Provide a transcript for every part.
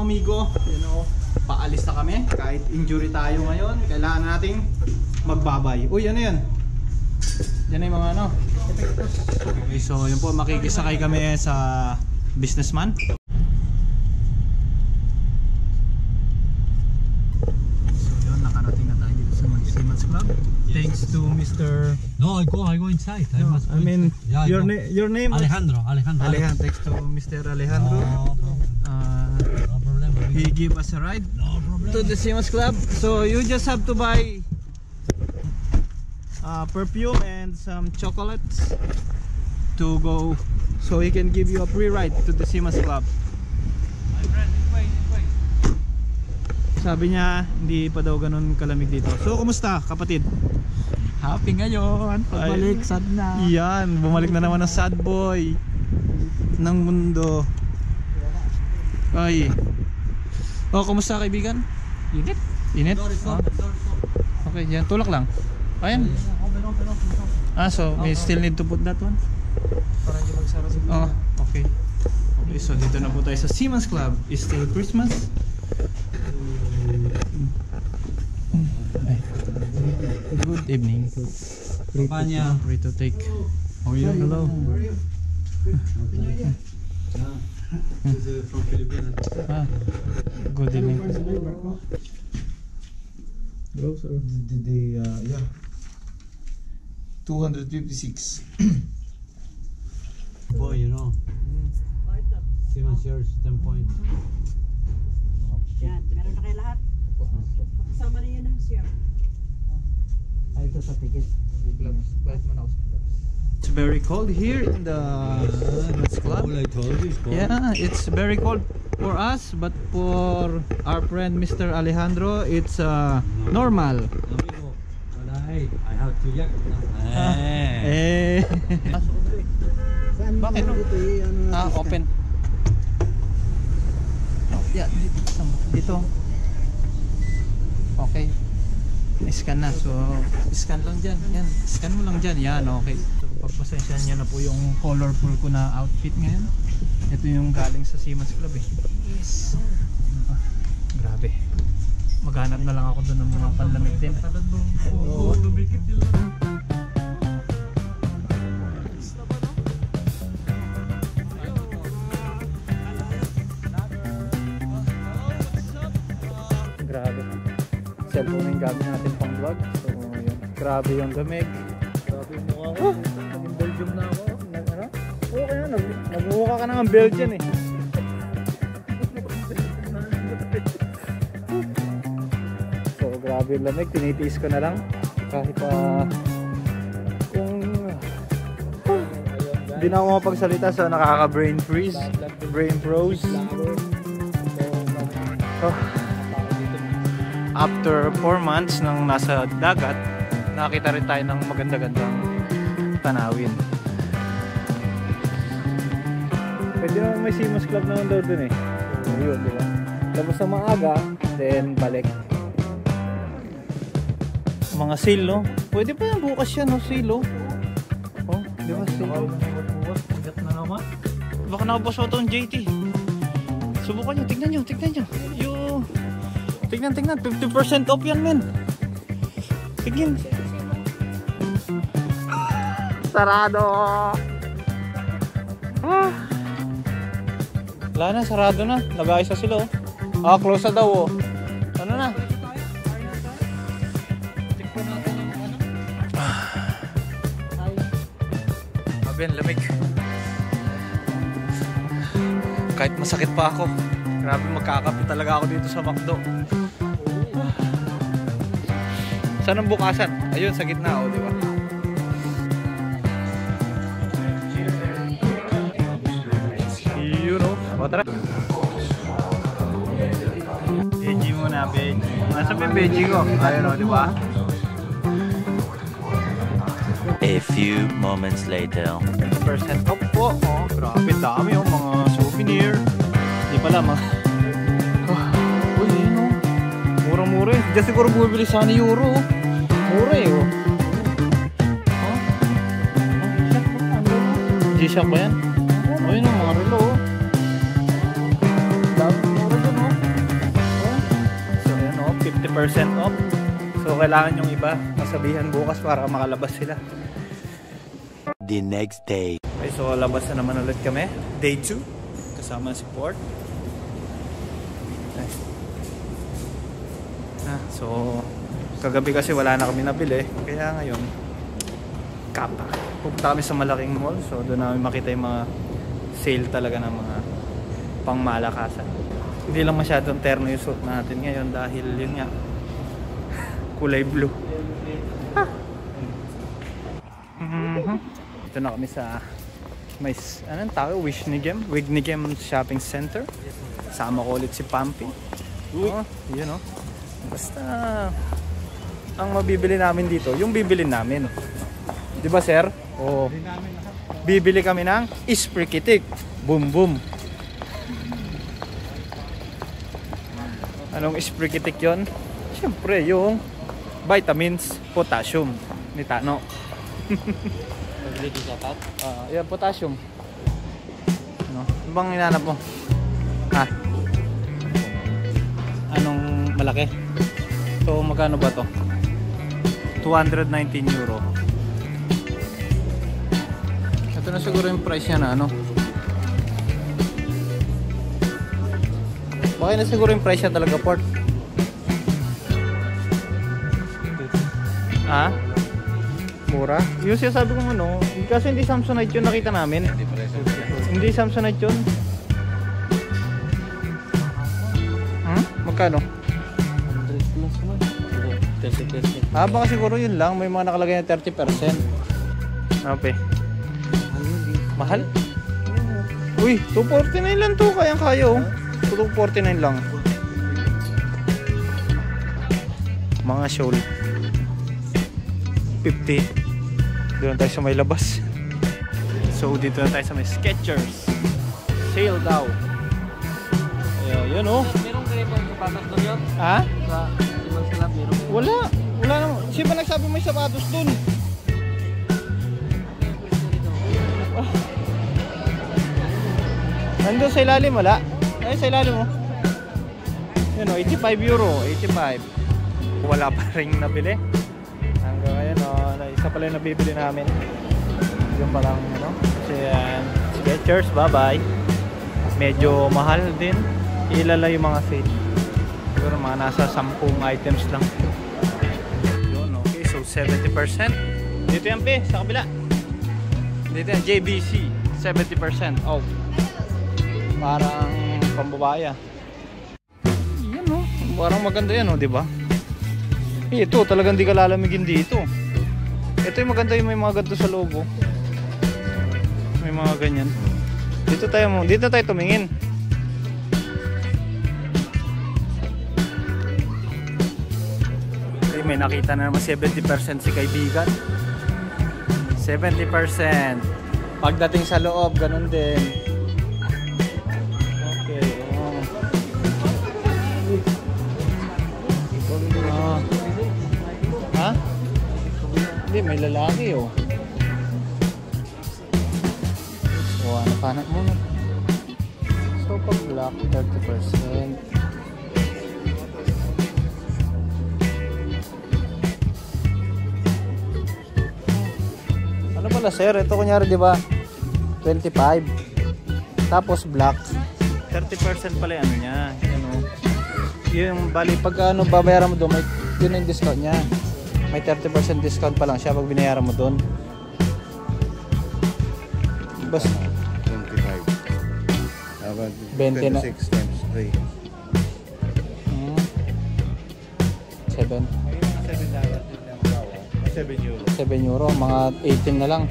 amigo, paalis na kami. Kahit injury tayo ngayon, kailangan nating magbabay. Uy, ano yan? Yan yung mga ano. Okay, so yun po, makikisakay kami sa businessman. So yun, nakarating na tayo dito sa Seamen's Club. Thanks to Mr. No, I go inside. No, I mean, yeah, your name? Alejandro. Thanks to Mr. Alejandro. No problem. He give us a ride to the Seamen's Club. So you just have to buy perfume and some chocolates to go, so he can give you a free ride to the Seamen's Club. My friend, wait. Sabi niya hindi pa daw ganun kalamig dito. So kumusta kapatid? Happy ngayon, pagbalik sad na. Yan, bumalik na naman ang sad boy ng mundo. Ay. Oh, kumusta kaibigan? Init? Oh. Okay, yan, tulak lang. Ayan. So we still need to put that one? Para hindi magsara si Oh, okay. Okay, so dito na po tayo sa Seamen's Club. It's still Christmas. Good evening. Papanya. Free to take. Oh yeah, hello. From Philippines. Good evening. Hello, sir. Yeah. 256. Boy, Seamen's shares 10 points. Yan, meron na kayo lahat. Kasama na yan ang share. Ay, ito sa ticket. It's very cold here in the Seamen's Club. I told you, it's cold. Yeah, it's very cold for us, but for our friend Mr. Alejandro, it's normal. Amigo, I have to yak. Bakit? Open. Yeah, dito. Okay. Scan na. So, scan lang dyan. Yan. Scan mo lang dyan. Yan, okay. So, pagpasensya niya na po yung colorful ko na outfit ngayon. Ito yung galing sa Seamen's Club eh. Yes. Grabe. Maghanap na lang ako doon ng mga panlamig din. Oo. Grabe. Cellphone yung gamit natin pang vlog. So yun. Grabe yung lamig. Grabe yung mukha ko. Naging Belgium na ako. Ano? Oo kaya nagmumukha ka na ng Belgian eh. So grabe yung lamig. Tinitiis ko na lang. Kahit kung hindi na ako mapagsalita, so nakaka brain freeze. Brain froze. So, after 4 months nang nasa dagat, nakita rin tayo ng maganda-gandang tanawin. Pwede naman may Seamen's Club naman daw dun eh. So yun, di ba? Tapos na maaga, then balik. Mga sail, no? Pwede pa yan bukas yan, no? Sail, oh. Oh, di ba? Sail, oh. Bigat na naman. Baka nakabos mo itong JT. Subukan nyo, tignan nyo. Tignan, 50% off yan, men. Tignan. Sarado. Wala na, sarado na. Nag-ayos na sila, oh. Close na daw, oh. Ano na? Grabe, lamig. Kahit masakit pa ako, grabe, magkakape talaga ako dito sa McDo. Saan ang bukasan? Ayun, sa gitna, di ba? Yun, o. Tara. Veggie muna, veggie. Nasaan ba yung veggie ko? Ayun, di ba? A few moments later. 10% off po. Oh, grabe, dami yung mga souvenir. Di pala, mga... Uy, yun, o. Murang-mura eh. Diyan siguro bumibili sana euro. Mura eh, oh. G-Shock ba yan? Oh, yun, mga relo, oh. Dami, mura dyan, oh. off. So kailangan yung iba masabihan bukas para makalabas sila. The next day. Okay, so labas na naman ulit kami. Day 2. Kasama si Port. Okay. So kagabi kasi wala na kami nabili. Kaya ngayon kapa. Pupunta kami sa malaking mall. So doon namin makita yung mga sale talaga ng mga pangmalakasan. Hindi lang masyadong terno yung suit natin ngayon dahil yun nga kulay blue. Ito na kami sa may anong tawag? Wignigem Shopping Center. Sama ko ulit si Pampi. Oh, yun oh. Basta ang mabibili namin dito, yung bibili namin. 'Di ba, sir? Oh. Bibili kami ng Isprikitik. Boom boom. Anong Isprikitik 'yon? Siyempre yung vitamins, potassium ni Tano. Yeah, potassium. Ano bang hinanap mo? Ha? Anong malaki? So magkano ba to? 219 euro. Ito na siguro yung price niya na ano. Bakit na siguro yung price niya talaga, Port? Ha? Mura? Yung sinasabi kong ano, kasi hindi Samsonite yun nakita namin. Hindi Samsonite yun. Magkano? 100 plus naman. 30%. Baka siguro yun lang, may mga nakalagay na 30%. Okay. Mahal? Uy, 249 lang to, kayang-kaya oh. 249 lang. Mga shawl 50. Doon tayo sa may labas. So dito na tayo sa may Skechers. Sale daw. Ayan oh. Meron kayo pang sapatos doon yun? Ha? Sa ibang sila meron. Wala naman. Siya ba nagsabi may sapatos dun? Nandun sa ilalim wala? Ay sa ilalim mo. Yun o, 85 euro. 85. Wala pa rin nabili. Hanggang ngayon o, isa pala yung nabibili namin. Yung palang ano. Kasi Skechers, bye bye. Medyo mahal din. Ilala yung mga sale. Siguro mga nasa 10 items lang. Yun, okay. So 70%. Dito yan pe, sa kabila. Dito yan, JBC. 70% off. Parang pambabaya. Yan o. Parang maganda yan o, diba? Ito, talagang di ka lalamigin dito. Ito yung maganda yung may mga ganito sa loob o. May mga ganyan. Dito tayo tumingin. Okay, may nakita na naman 70% si kaibigan. 70%. Pagdating sa loob, ganun din. Okay. Ha? Hindi, may lalaki oh. So, hanap mo na. So, pag black, 30%. Ano pala sir? Ito kunyari diba 25. Tapos black 30% pala yung ano niya. Ano, yung bali pag ano babayaran mo doon, may yun yung discount niya. May 30% discount pa lang siya pag binayaran mo doon. Bas 20 na 26 times 3. 7 7 euro. 7 euro, mga 18 na lang.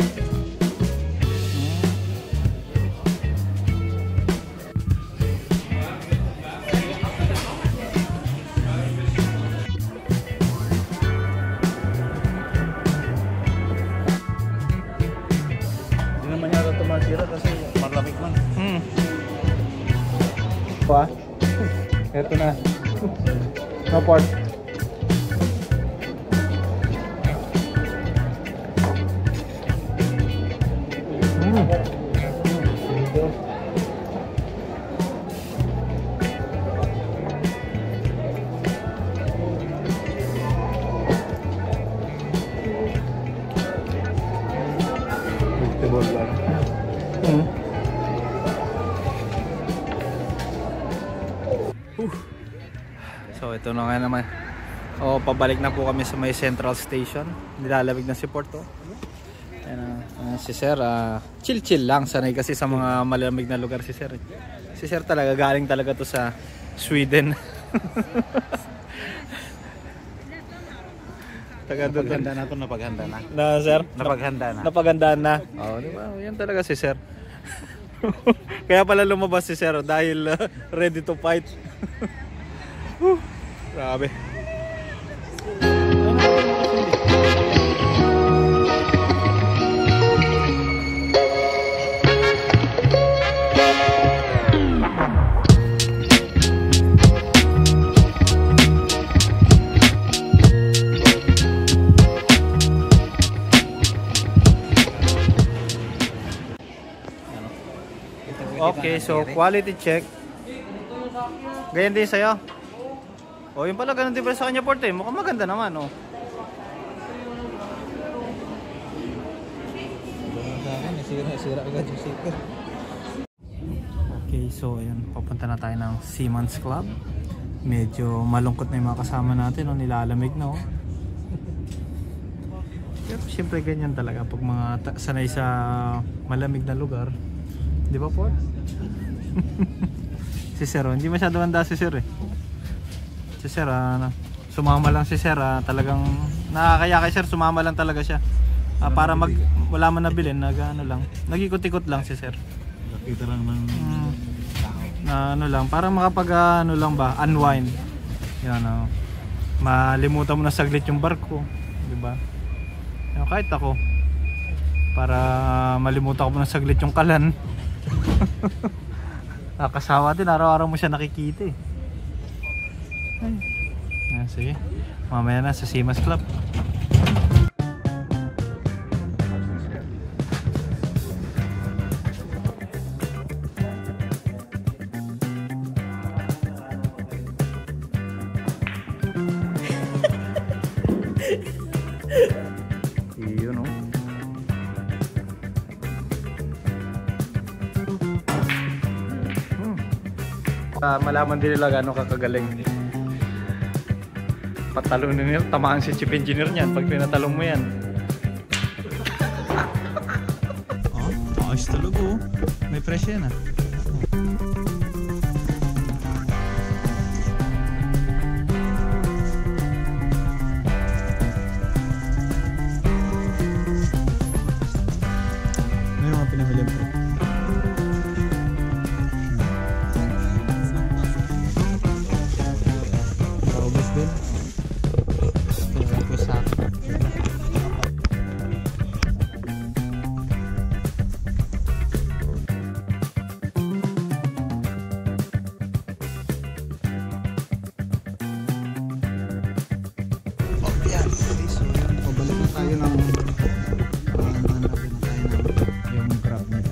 Hindi naman yata tumatira kasi malamig man. Pa? Ito na. No part. So ito na nga naman. Pabalik na po kami sa may Central Station. Nilalamig na si Porto. Si Sir, chill lang. Sanay kasi sa mga malamig na lugar si Sir. Si Sir talaga, galing talaga to sa Sweden. Napaghanda na ito, napaghanda na. Na Sir? Napaghanda na. Napagandaan na. Diba? Yan talaga si Sir. Kaya pala lumabas si Sir dahil ready to fight. Grabe. Okay, so quality check. Ganyan din sa'yo. Yung pala ganun din pala sa kanya, Porte. Mukhang maganda naman, Okay, so ayun, papunta na tayo ng Seaman's Club. Medyo malungkot na yung mga kasama natin, nilalamig na. Pero syempre ganyan talaga pag mga sanay sa malamig na lugar. Di ba, Paul? Si Sir, hindi masyado handa si Sir eh. Si Sir, sumama lang si Sir, talagang nakakaya kay Sir, sumama lang talaga siya. Para wala man nabilin, nag-ikot-ikot lang si Sir. Nakita lang ng lang, para makapag unwind. Yan, malimutan mo na saglit yung barko, di ba? Kahit ako, para malimutan ko na saglit yung kalan. Nakasawa din, araw-araw mo siya nakikita eh. Sige, mamaya na sa Seaman's Club. Yun o. Malaman din nila gano'ng kakagaling. Patalon nila, tamaan si chief engineer niyan pag pinatalong mo yan. Ayos talaga oh. May fresh yan ah. May mga pinamili mo. Paubos din. Tayo ng yung grab nila.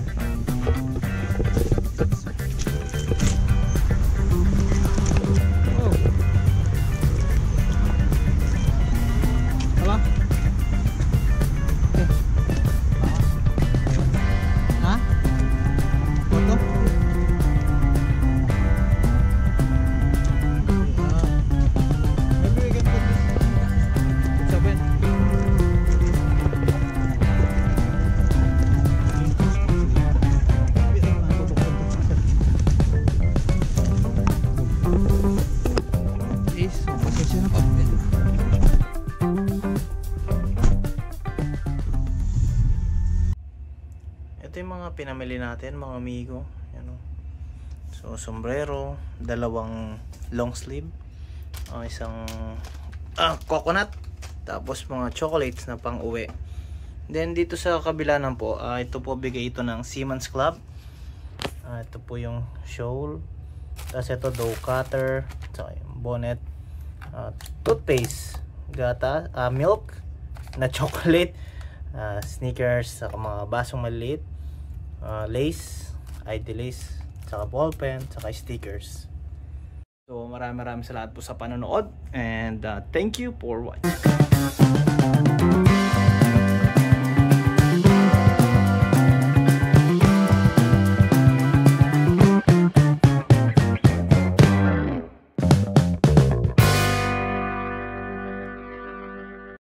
Wala? Ha? Foto? Ito yung mga pinamili natin mga amigo. Yan, so sombrero, dalawang long sleeve, isang coconut, tapos mga chocolates na pang uwi. Then dito sa kabila na po, ito po bigay ito ng Seaman's Club. Ito po yung shawl, tapos ito dough cutter, saka yung bonnet, toothpaste, gata, milk na chocolate, sneakers, saka mga basong maliit, lace, ID lace, saka ballpen, saka stickers. So maraming salamat po sa panonood, and thank you for watching.